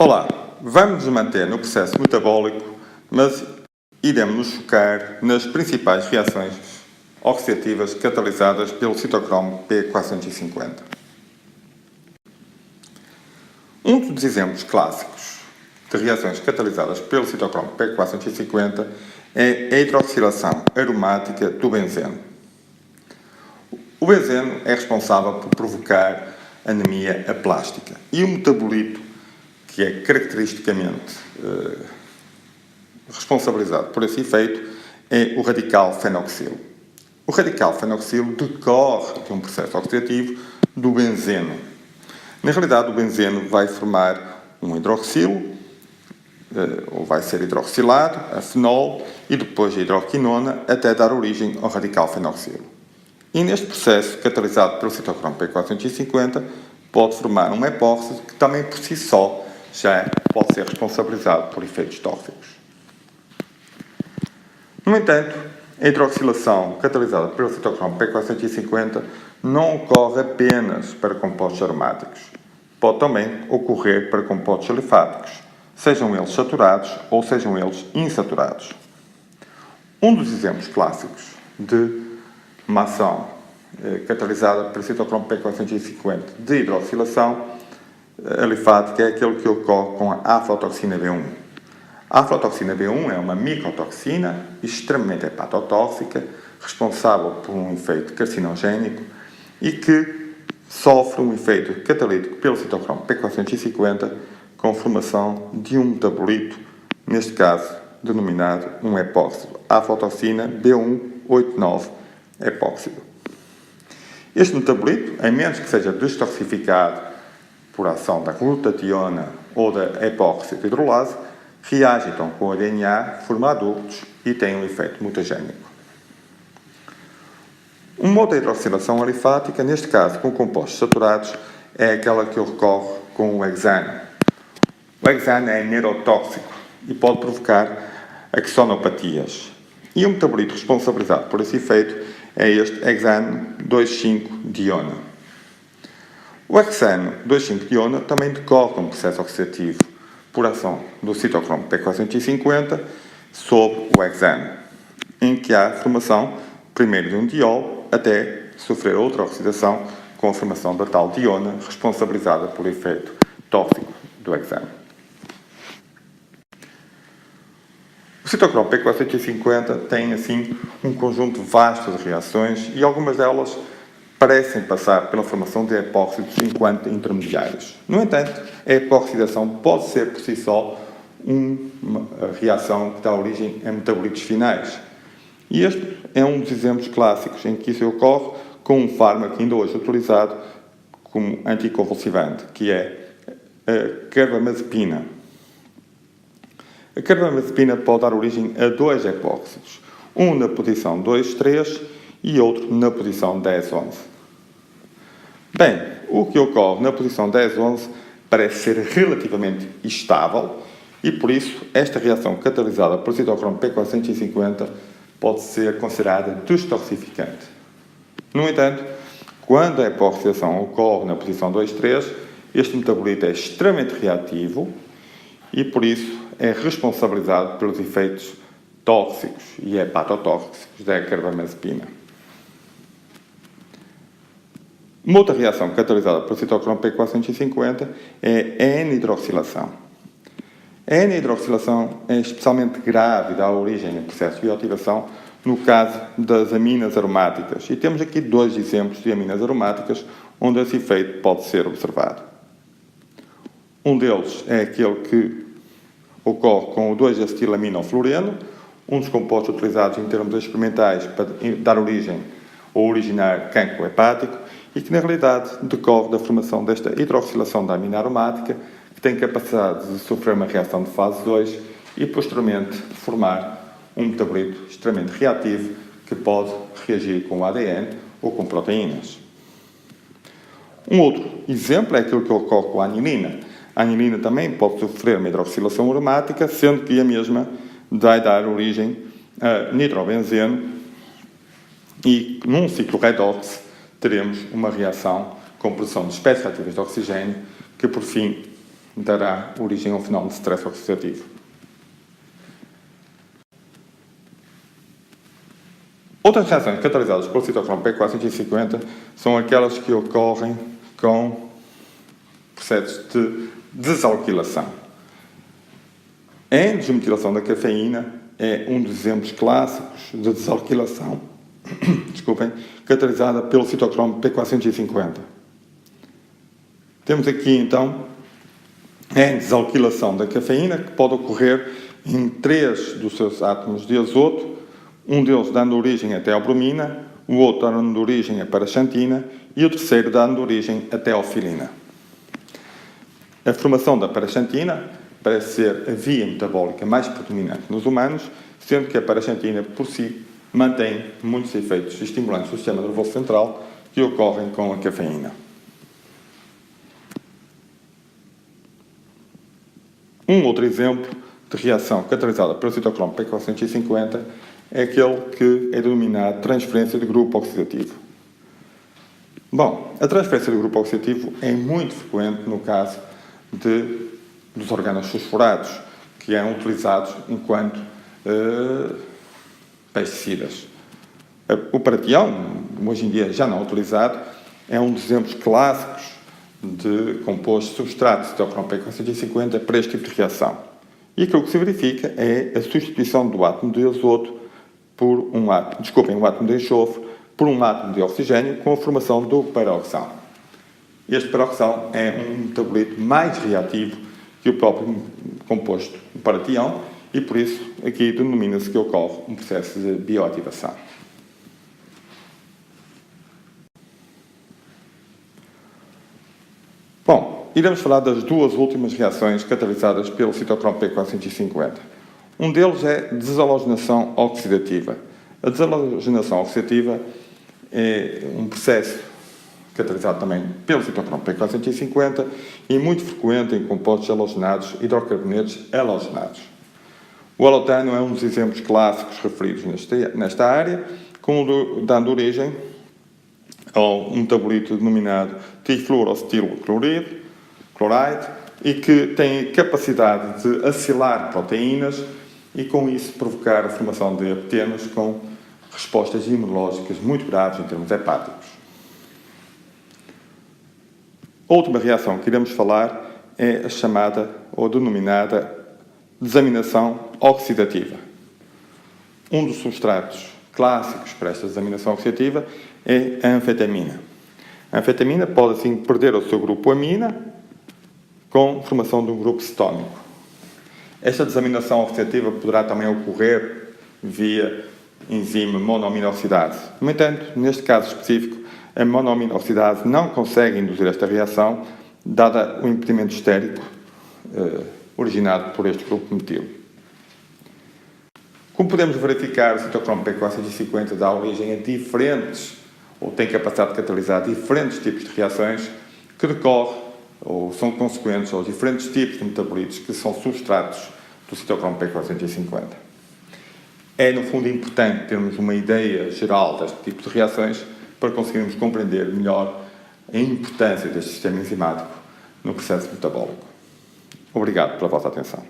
Olá, vamos nos manter no processo metabólico, mas iremos nos focar nas principais reações oxidativas catalisadas pelo citocromo P450. Um dos exemplos clássicos de reações catalisadas pelo citocromo P450 é a hidroxilação aromática do benzeno. O benzeno é responsável por provocar anemia aplástica e o metabolito que é caracteristicamente responsabilizado por esse efeito é o radical fenoxilo. O radical fenoxilo decorre de um processo oxidativo do benzeno. Na realidade, o benzeno vai formar um hidroxilo, ou vai ser hidroxilado, a fenol, e depois a hidroquinona, até dar origem ao radical fenoxilo. E neste processo, catalisado pelo citocromo P450, pode formar um epóxido que também por si só já pode ser responsabilizado por efeitos tóxicos. No entanto, a hidroxilação catalisada pelo citocromo P450 não ocorre apenas para compostos aromáticos. Pode também ocorrer para compostos alifáticos, sejam eles saturados ou sejam eles insaturados. Um dos exemplos clássicos de uma ação catalisada pelo citocromo P450 de hidroxilação alifática é aquele que ocorre com a aflatoxina B1. A aflatoxina B1 é uma micotoxina extremamente hepatotóxica, responsável por um efeito carcinogénico e que sofre um efeito catalítico pelo citocromo P450 com formação de um metabolito, neste caso denominado um epóxido, aflatoxina B189 epóxido. Este metabolito, a menos que seja detoxificado por ação da glutationa ou da epóxido hidrolase, reage então com o DNA, forma adultos e tem um efeito mutagénico. Uma outra hidroxilação alifática, neste caso com compostos saturados, é aquela que ocorre com o hexano. O hexano é neurotóxico e pode provocar axonopatias. E o metabolito responsabilizado por esse efeito é este hexano 2,5-diona. O hexano 2,5-diona também decorre de um processo oxidativo por ação do citocromo P450 sobre o hexano, em que há formação primeiro de um diol até sofrer outra oxidação com a formação da tal diona responsabilizada pelo efeito tóxico do hexano. O citocromo P450 tem, assim, um conjunto vasto de reações e algumas delas parecem passar pela formação de epóxidos enquanto intermediários. No entanto, a epoxidação pode ser por si só uma reação que dá origem a metabolitos finais. E este é um dos exemplos clássicos em que isso ocorre com um fármaco ainda hoje utilizado como anticonvulsivante, que é a carbamazepina. A carbamazepina pode dar origem a dois epóxidos, um na posição 2,3 e outro na posição 10,11. Bem, o que ocorre na posição 10,11 parece ser relativamente estável e, por isso, esta reação catalisada pelo citocromo P450 pode ser considerada detoxificante. No entanto, quando a epoxidação ocorre na posição 2,3, este metabolito é extremamente reativo e, por isso, é responsabilizado pelos efeitos tóxicos e hepatotóxicos da carbamazepina. Uma outra reação catalisada pelo citocromo P450 é a N-hidroxilação. A N-hidroxilação é especialmente grave e dá origem a processo de bioativação no caso das aminas aromáticas. E temos aqui dois exemplos de aminas aromáticas onde esse efeito pode ser observado. Um deles é aquele que ocorre com o 2-acetilaminofluoreno, um dos compostos utilizados em termos experimentais para dar origem ou originar cancro hepático e que, na realidade, decorre da formação desta hidroxilação da amina aromática, que tem capacidade de sofrer uma reação de fase 2 e, posteriormente, formar um metabolito extremamente reativo que pode reagir com o ADN ou com proteínas. Um outro exemplo é aquilo que ocorre com a anilina. A anilina também pode sofrer uma hidroxilação aromática, sendo que a mesma vai dar origem a nitrobenzeno e, num ciclo redox, teremos uma reação com produção de espécies reativas de oxigênio que, por fim, dará origem ao fenómeno de stress oxidativo. Outras reações catalisadas pelo citocromo P450 são aquelas que ocorrem com processos de desalquilação. A N-desmetilação da cafeína é um dos exemplos clássicos de desalquilação catalisada pelo citocromo P450. Temos aqui, então, a desalquilação da cafeína, que pode ocorrer em 3 dos seus átomos de azoto, um deles dando origem até à bromina, o outro dando origem à paraxantina e o terceiro dando origem até à ofilina. A formação da paraxantina parece ser a via metabólica mais predominante nos humanos, sendo que a paraxantina, por si, mantém muitos efeitos estimulantes do sistema nervoso central que ocorrem com a cafeína. Um outro exemplo de reação catalisada pelo citocromo P450 é aquele que é denominado transferência de grupo oxidativo. Bom, a transferência de grupo oxidativo é muito frequente no caso dos organofosforados, que eram utilizados enquanto pesticidas. O paratião, hoje em dia já não utilizado, é um dos exemplos clássicos de composto substrato de citocromo P450 para este tipo de reação. E aquilo que se verifica é a substituição do átomo de azoto por um átomo de enxofre por um átomo de oxigênio com a formação do peroxão. Este peroxão é um metabolito mais reativo que o próprio composto paratião e, por isso, aqui denomina-se que ocorre um processo de bioativação. Bom, iremos falar das duas últimas reações catalisadas pelo citocromo P450. Um deles é desalogenação oxidativa. A desalogenação oxidativa é um processo catalisado também pelo citocromo P450 e muito frequente em compostos halogenados hidrocarbonetos halogenados. O halotano é um dos exemplos clássicos referidos nesta área, dando origem a um metabolito denominado trifluorocetilcloride, e que tem capacidade de acilar proteínas e, com isso, provocar a formação de heptenos com respostas imunológicas muito graves em termos hepáticos. A última reação que iremos falar é a chamada ou denominada desaminação oxidativa. Um dos substratos clássicos para esta desaminação oxidativa é a anfetamina. A anfetamina pode, assim, perder o seu grupo amina com formação de um grupo cetónico. Esta desaminação oxidativa poderá também ocorrer via enzima monoaminoxidase. No entanto, neste caso específico, a monoaminoxidase não consegue induzir esta reação, dada o impedimento estérico originado por este grupo metilo. Como podemos verificar, o citocromo P450 dá origem a diferentes, ou tem capacidade de catalisar diferentes tipos de reações que decorrem ou são consequentes aos diferentes tipos de metabolitos que são substratos do citocromo P450. É, no fundo, importante termos uma ideia geral deste tipo de reações para conseguirmos compreender melhor a importância deste sistema enzimático no processo metabólico. Obrigado pela vossa atenção.